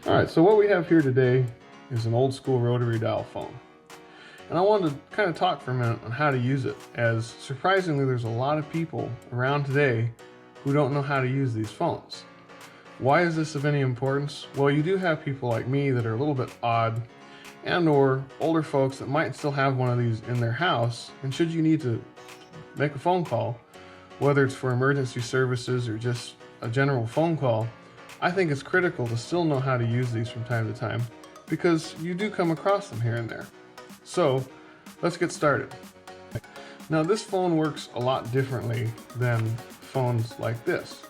All right, so what we have here today is an old school rotary dial phone. And I wanted to kind of talk for a minute on how to use it, as surprisingly there's a lot of people around today who don't know how to use these phones. Why is this of any importance? Well, you do have people like me that are a little bit odd and or older folks that might still have one of these in their house, and should you need to make a phone call, whether it's for emergency services or just a general phone call, I think it's critical to still know how to use these from time to time, because you do come across them here and there. So let's get started. Now this phone works a lot differently than phones like this.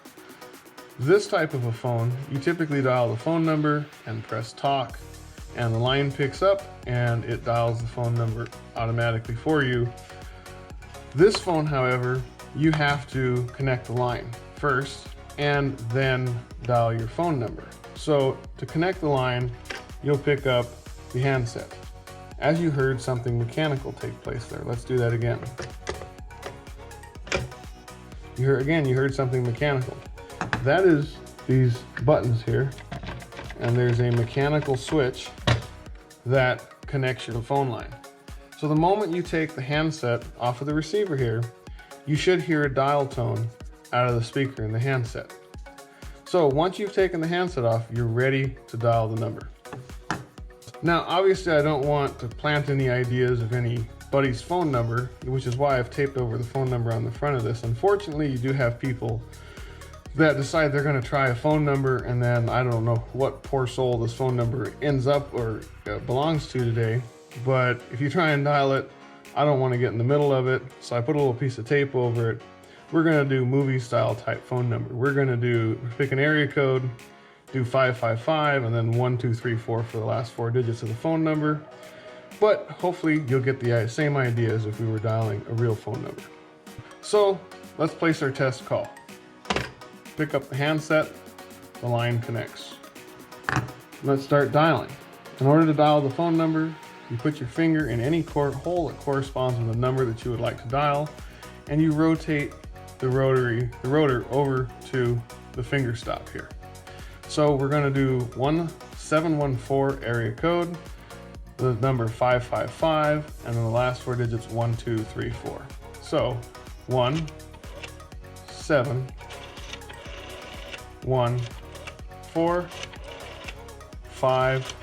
This type of a phone, you typically dial the phone number and press talk, and the line picks up and it dials the phone number automatically for you. This phone, however, you have to connect the line first and then dial your phone number. So to connect the line, you'll pick up the handset. As you heard something mechanical take place there. Let's do that again. You heard something mechanical. That is these buttons here, and there's a mechanical switch that connects your phone line. So the moment you take the handset off of the receiver here, you should hear a dial tone out of the speaker in the handset. So once you've taken the handset off, you're ready to dial the number. Now, obviously I don't want to plant any ideas of anybody's phone number, which is why I've taped over the phone number on the front of this. Unfortunately, you do have people that decide they're going to try a phone number, and then I don't know what poor soul this phone number ends up or belongs to today. But if you try and dial it, I don't want to get in the middle of it, so I put a little piece of tape over it. We're going to do movie style type phone number. We're going to pick an area code, do 555, and then 1234 for the last 4 digits of the phone number. But hopefully you'll get the same idea as if we were dialing a real phone number. So let's place our test call. Pick up the handset, the line connects. Let's start dialing. In order to dial the phone number, you put your finger in any hole that corresponds with the number that you would like to dial, and you rotate the rotor over to the finger stop here. So we're going to do 1714 area code, the number 555, and then the last 4 digits 1234. So 1 7 1 4 5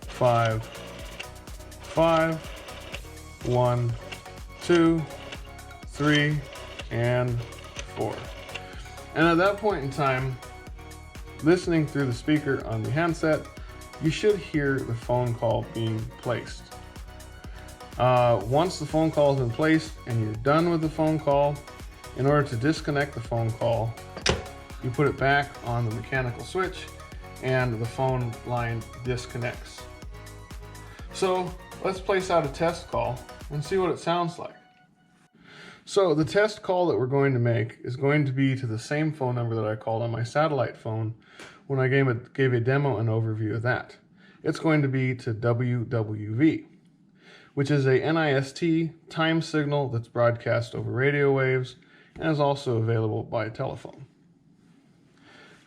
5 5 1 2 3 and 4. And at that point in time, listening through the speaker on the handset, you should hear the phone call being placed. Once the phone call has been placed and you're done with the phone call, in order to disconnect the phone call, you put it back on the mechanical switch and the phone line disconnects. So let's place out a test call and see what it sounds like. So the test call that we're going to make is going to be to the same phone number that I called on my satellite phone when I gave a demo and overview of that. It's going to be to WWV, which is a NIST time signal that's broadcast over radio waves and is also available by telephone.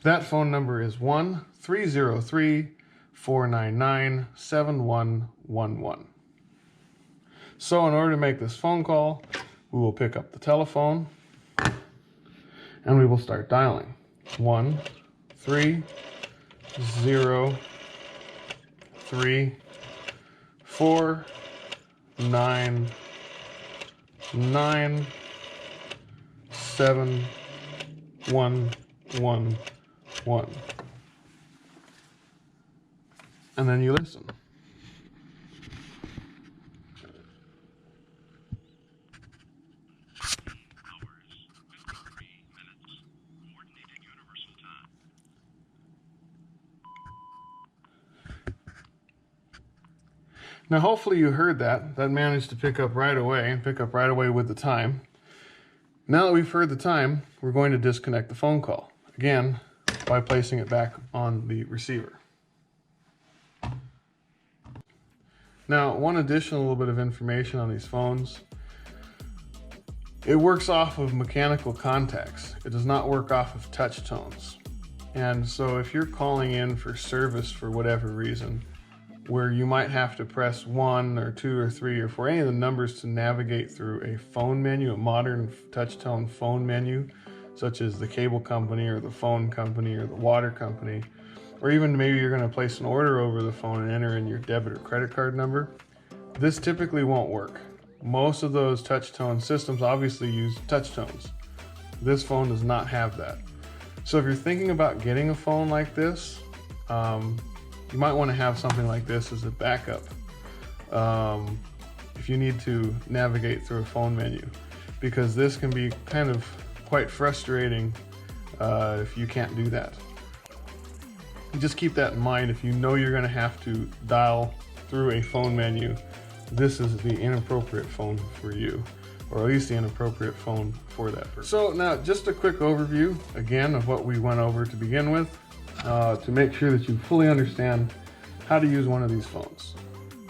That phone number is 1-303-499-7111. So in order to make this phone call, we will pick up the telephone and we will start dialing. 1 3 0 3 4 9 9 7 1 1 1. And then you listen. Now hopefully you heard that. That managed to pick up right away with the time. Now that we've heard the time, we're going to disconnect the phone call, again, by placing it back on the receiver. Now, one additional little bit of information on these phones. It works off of mechanical contacts. It does not work off of touch tones. And so if you're calling in for service for whatever reason, where you might have to press 1 or 2 or 3 or 4, any of the numbers to navigate through a phone menu, a modern touch-tone phone menu, such as the cable company or the phone company or the water company, or even maybe you're going to place an order over the phone and enter in your debit or credit card number, this typically won't work. Most of those touch-tone systems obviously use touch tones. This phone does not have that. So if you're thinking about getting a phone like this, you might want to have something like this as a backup if you need to navigate through a phone menu, because this can be kind of quite frustrating if you can't do that. Just keep that in mind. If you know you're going to have to dial through a phone menu, this is the inappropriate phone for you, or at least the inappropriate phone for that person. So now just a quick overview again of what we went over to begin with, to make sure that you fully understand how to use one of these phones.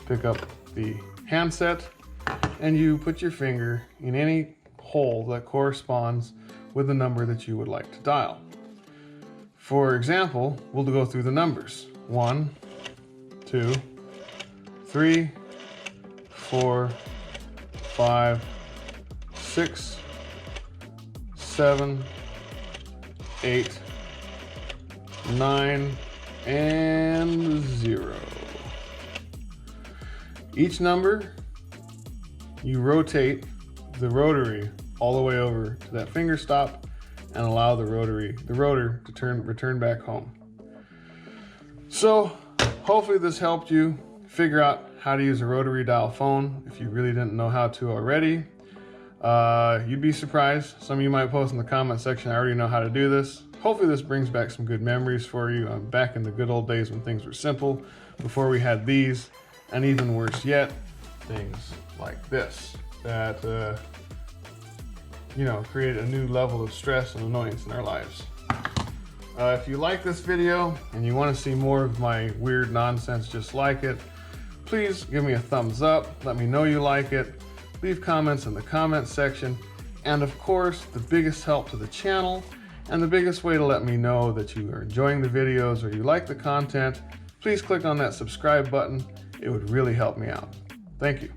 Pick up the handset and you put your finger in any hole that corresponds with the number that you would like to dial. For example, we'll go through the numbers. 1, 2, 3, 4, 5, 6, 7, 8, 9, and 0. Each number, you rotate the rotary all the way over to that finger stop and allow the rotor to return back home. So hopefully this helped you figure out how to use a rotary dial phone if you really didn't know how to already. You'd be surprised. Some of you might post in the comment section, I already know how to do this. Hopefully this brings back some good memories for you. I'm back in the good old days when things were simple, before we had these, and even worse yet, things like this that create a new level of stress and annoyance in our lives. If you like this video and you want to see more of my weird nonsense just like it, please give me a thumbs up. Let me know you like it. Leave comments in the comments section. And of course, the biggest help to the channel and the biggest way to let me know that you are enjoying the videos or you like the content, please click on that subscribe button. It would really help me out. Thank you.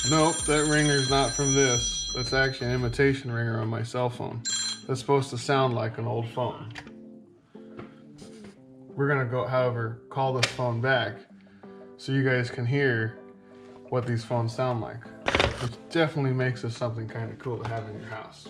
Nope, that ringer's not from this. That's actually an imitation ringer on my cell phone. That's supposed to sound like an old phone. We're gonna go, however, call this phone back so you guys can hear what these phones sound like, which definitely makes this something kind of cool to have in your house.